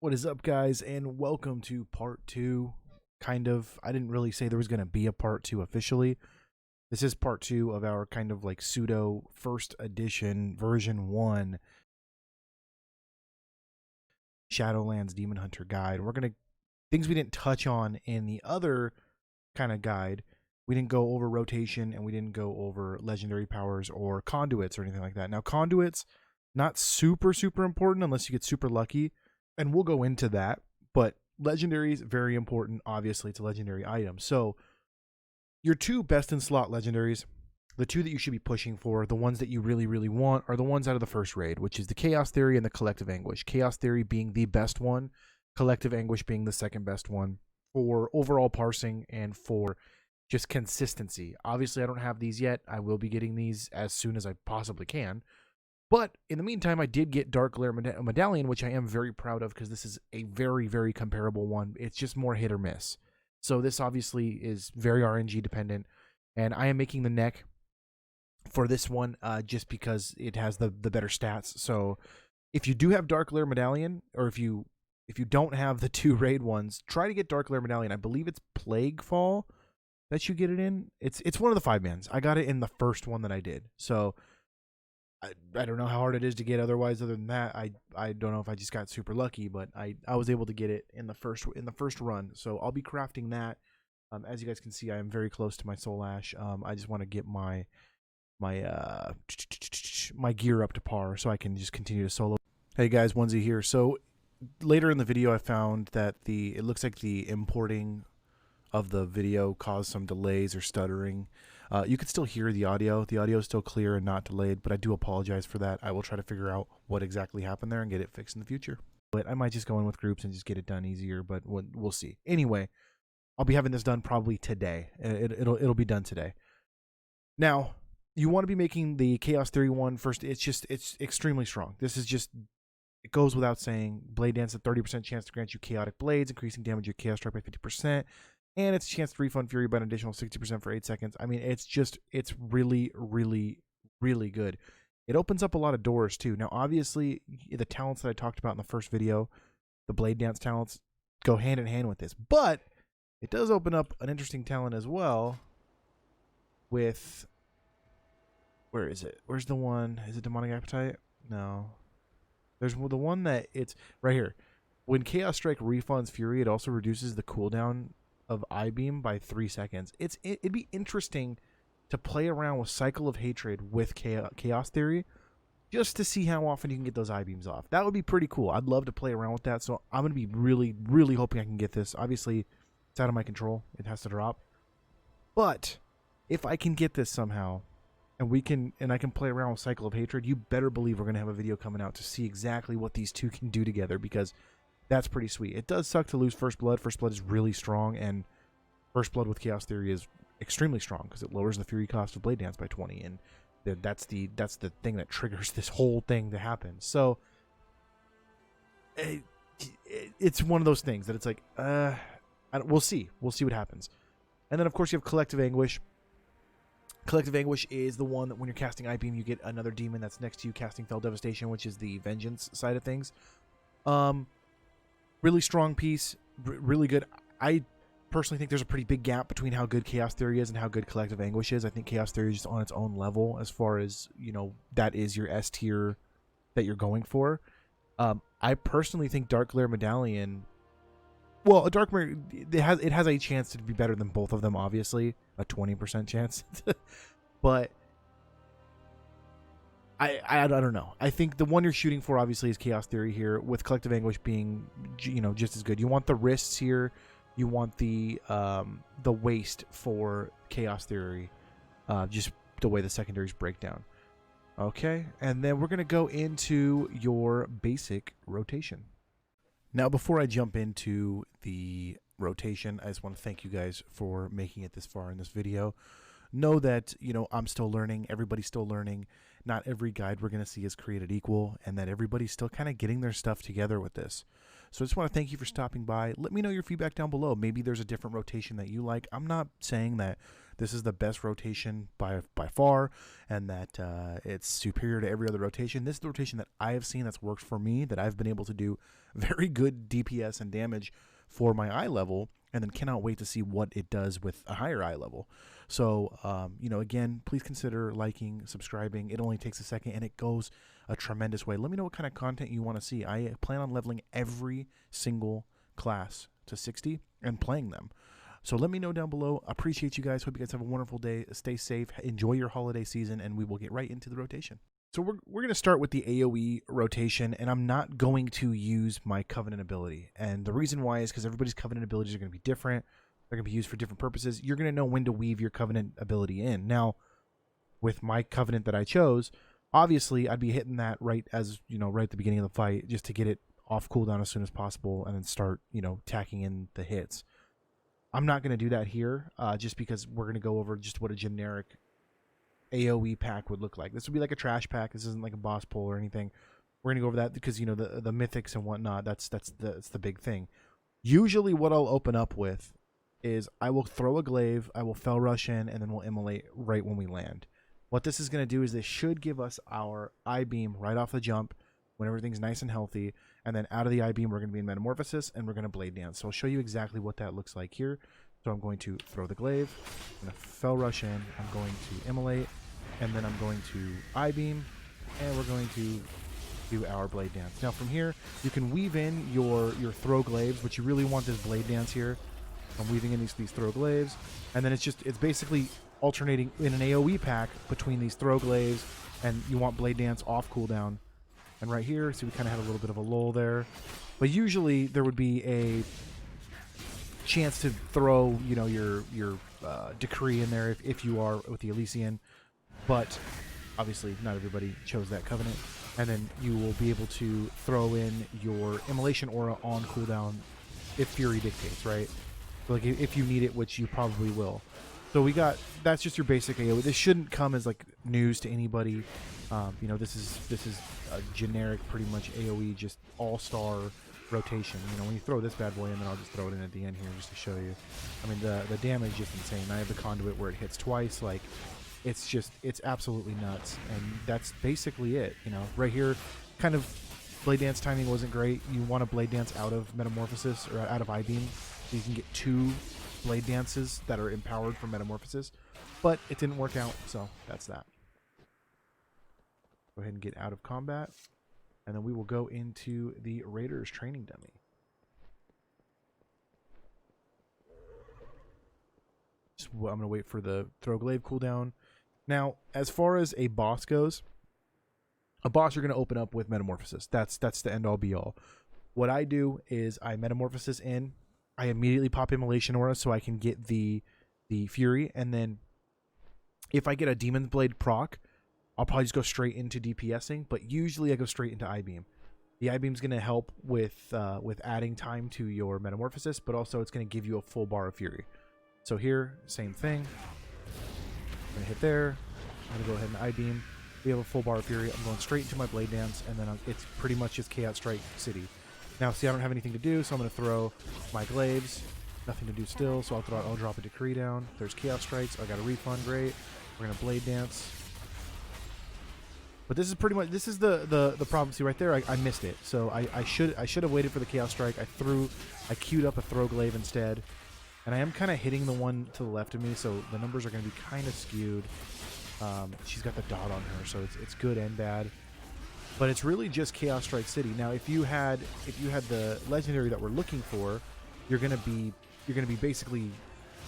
What is up, guys, and welcome to part 2. Kind of, I didn't really say there was going to be a part 2 officially. This is part 2 of our kind of like pseudo first edition version 1 Shadowlands Demon Hunter guide. We're going to, things we didn't touch on in the other kind of guide. We didn't go over rotation and we didn't go over legendary powers or conduits or anything like that. Now, conduits, not super important unless you get super lucky. And we'll go into that, but legendaries, very important. Obviously, it's a legendary item. So your two best in slot legendaries, the two that you should be pushing for, the ones that you really want, are the ones out of the first raid, which is the Chaos Theory and the Collective Anguish. Chaos Theory being the best one, Collective Anguish being the second best one for overall parsing and for just consistency. Obviously, I don't have these yet. I will be getting these as soon as I possibly can. But in the meantime, I did get Dark Glare Medallion, which I am very proud of because this is a very comparable one. It's just more hit or miss. So this obviously is very RNG dependent. And I am making the neck for this one just because it has the better stats. So if you do have Dark Glare Medallion, or if you don't have the two raid ones, try to get Dark Glare Medallion. I believe it's Plague Fall that you get it in. It's one of the 5-mans. I got it in the first one that I did. So I don't know how hard it is to get otherwise. Other than that, I don't know if I just got super lucky, but I was able to get it in the first run. So I'll be crafting that. As you guys can see, I am very close to my soul ash. I just want to get my gear up to par so I can just continue to solo. Hey guys, Wunzy here. So later in the video, I found that it looks like the importing of the video caused some delays or stuttering. You can still hear the audio. The audio is still clear and not delayed, but I do apologize for that. I will try to figure out what exactly happened there and get it fixed in the future. But I might just go in with groups and just get it done easier, but we'll see. Anyway, I'll be having this done probably today. It'll be done today. Now, you want to be making the Chaos Theory one first. It's extremely strong. This is just, it goes without saying. Blade Dance, a 30% chance to grant you chaotic blades, increasing damage of Chaos Strike by 50%. And it's a chance to refund Fury by an additional 60% for 8 seconds. I mean, it's really good. It opens up a lot of doors, too. Now, obviously, the talents that I talked about in the first video, the Blade Dance talents, go hand in hand with this. But it does open up an interesting talent as well with... Where is it? Where's the one? Is it Demonic Appetite? No. There's the one that it's... Right here. When Chaos Strike refunds Fury, it also reduces the cooldown of I-Beam by 3 seconds. It'd be interesting to play around with Cycle of Hatred with Chaos Theory just to see how often you can get those I-Beams off. That would be pretty cool. I'd love to play around with that, so I'm going to be really hoping I can get this. Obviously, it's out of my control. It has to drop. But if I can get this somehow, and I can play around with Cycle of Hatred, you better believe we're going to have a video coming out to see exactly what these two can do together, because that's pretty sweet. It does suck to lose First Blood. First Blood is really strong, and First Blood with Chaos Theory is extremely strong because it lowers the Fury cost of Blade Dance by 20, and that's the thing that triggers this whole thing to happen. So it's one of those things that it's like, we'll see what happens. And then of course you have Collective Anguish. Collective Anguish is the one that when you're casting I-Beam, you get another demon that's next to you casting Fell Devastation, which is the vengeance side of things. Really strong piece, really good. I personally think there's a pretty big gap between how good Chaos Theory is and how good Collective Anguish is. I think Chaos Theory is just on its own level as far as, that is your S tier that you're going for. I personally think Dark Glare Medallion, well, it has a chance to be better than both of them, obviously, a 20% chance. But I don't know. I think the one you're shooting for obviously is Chaos Theory here, with Collective Anguish being just as good. You want the wrists here. You want the waist for Chaos Theory, just the way the secondaries break down. Okay, and then we're gonna go into your basic rotation. Now, before I jump into the rotation, I just want to thank you guys for making it this far in this video. Know that I'm still learning. Everybody's still learning. Not every guide we're going to see is created equal, and that everybody's still kind of getting their stuff together with this. So I just want to thank you for stopping by. Let me know your feedback down below. Maybe there's a different rotation that you like. I'm not saying that this is the best rotation by far, and that it's superior to every other rotation. This is the rotation that I have seen that's worked for me, that I've been able to do very good DPS and damage for my eye level, and then cannot wait to see what it does with a higher eye level. So, you know, again, please consider liking, subscribing. It only takes a second, and it goes a tremendous way. Let me know what kind of content you want to see. I plan on leveling every single class to 60 and playing them. So let me know down below. Appreciate you guys. Hope you guys have a wonderful day. Stay safe. Enjoy your holiday season, and we will get right into the rotation. So we're going to start with the AoE rotation, and I'm not going to use my Covenant ability. And the reason why is because everybody's Covenant abilities are going to be different. They're going to be used for different purposes. You're going to know when to weave your Covenant ability in. Now, with my Covenant that I chose, obviously I'd be hitting that right as, you know, right at the beginning of the fight, just to get it off cooldown as soon as possible, and then start, you know, tacking in the hits. I'm not going to do that here, just because we're going to go over just what a generic AoE pack would look like. This would be like a trash pack. This isn't like a boss pull or anything. We're going to go over that because, you know, the mythics and whatnot, that's the big thing. Usually what I'll open up with is I will throw a glaive, I will fell rush in, and then we'll immolate right when we land. What this is going to do is this should give us our eye beam right off the jump when everything's nice and healthy, and then out of the eye beam we're going to be in Metamorphosis, and we're going to Blade Dance. So I'll show you exactly what that looks like here. So I'm going to throw the glaive, I'm going to fell rush in, I'm going to immolate, and then I'm going to eye beam, and we're going to do our Blade Dance. Now from here you can weave in your throw glaives, but you really want this Blade Dance here. I'm weaving in these throw glaives, and then it's basically alternating in an AoE pack between these throw glaives, and you want Blade Dance off cooldown. And right here, see, we kind of had a little bit of a lull there, but usually there would be a chance to throw, you know, your decree in there if you are with the Elysian, but obviously not everybody chose that Covenant. And then you will be able to throw in your Immolation Aura on cooldown if Fury dictates, right? Like if you need it, which you probably will. So we got, that's just your basic AoE. This shouldn't come as like news to anybody. You know, this is a generic, pretty much AoE, just all-star rotation. You know, when you throw this bad boy in, then I'll just throw it in at the end here just to show you. I mean, the damage is insane. I have the conduit where it hits twice. Like, it's absolutely nuts. And that's basically it. You know, right here, kind of Blade Dance timing wasn't great. You want to Blade Dance out of Metamorphosis or out of eye beam. You can get 2 Blade Dances that are empowered for Metamorphosis, but it didn't work out, so that's that. Go ahead and get out of combat, and then we will go into the Raiders training dummy. So I'm going to wait for the throw glaive cooldown. Now, as far as a boss goes, a boss you're going to open up with Metamorphosis. That's the end all be all. What I do is I Metamorphosis in. I immediately pop Immolation Aura so I can get the Fury, and then if I get a Demon Blade proc, I'll probably just go straight into DPSing, but usually I go straight into eye beam. The eye beam's going to help with adding time to your Metamorphosis, but also it's going to give you a full bar of Fury. So here, same thing. I'm going to hit there. I'm going to go ahead and eye beam. We have a full bar of Fury. I'm going straight into my Blade Dance, and then it's pretty much just Chaos Strike City. Now, see, I don't have anything to do, so I'm going to throw my glaives. Nothing to do still, so I'll drop a decree down. There's Chaos Strikes. I got a refund. Great. We're going to Blade Dance. But this is pretty much, this is the problem. See, right there, I missed it. So I should have waited for the Chaos Strike. I queued up a throw glaive instead. And I am kind of hitting the one to the left of me, so the numbers are going to be kind of skewed. She's got the dot on her, so it's good and bad. But it's really just Chaos Strike City. Now, if you had the legendary that we're looking for, you're gonna be basically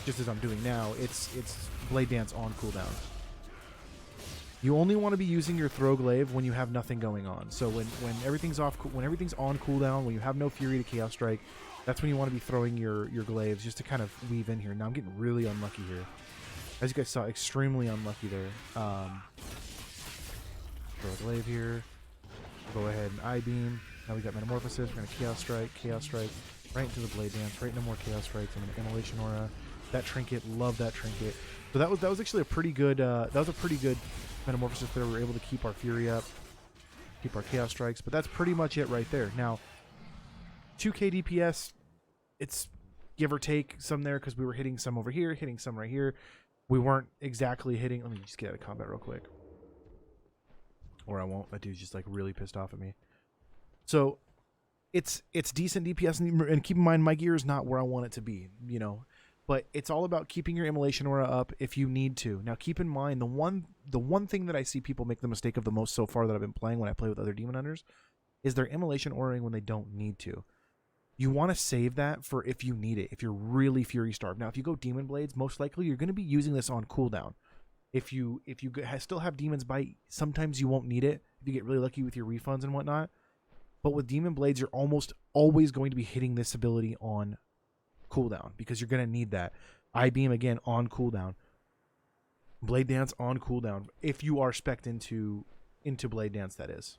just as I'm doing now. It's Blade Dance on cooldown. You only want to be using your throw glaive when you have nothing going on. So when everything's on cooldown, when you have no Fury to Chaos Strike, that's when you want to be throwing your glaives just to kind of weave in here. Now I'm getting really unlucky here, as you guys saw, extremely unlucky there. Throw a glaive here. Go ahead and eye beam. Now we got Metamorphosis. We're gonna Chaos Strike, right into the Blade Dance, right into more Chaos Strikes. I'm gonna Immolation Aura. That trinket, love that trinket. So that was actually a pretty good Metamorphosis there. We were able to keep our Fury up, keep our Chaos Strikes, but that's pretty much it right there. Now, 2k DPS, it's give or take some there because we were hitting some over here, hitting some right here. we weren't exactly hitting. Let me just get out of combat real quick, or I won't. That dude's just like really pissed off at me. So it's decent DPS, and keep in mind my gear is not where I want it to be, you know. But it's all about keeping your immolation aura up if you need to. Now keep in mind the one thing that I see people make the mistake of the most so far that I've been playing when I play with other demon hunters is their immolation auraing when they don't need to. You want to save that for if you need it, if you're really fury starved. Now if you go demon blades, most likely you're going to be using this on cooldown. If you still have demons bite, sometimes you won't need it if you get really lucky with your refunds and whatnot. But with demon blades, you're almost always going to be hitting this ability on cooldown because you're going to need that. Eye beam again on cooldown. Blade dance on cooldown if you are spec'd into blade dance, that is.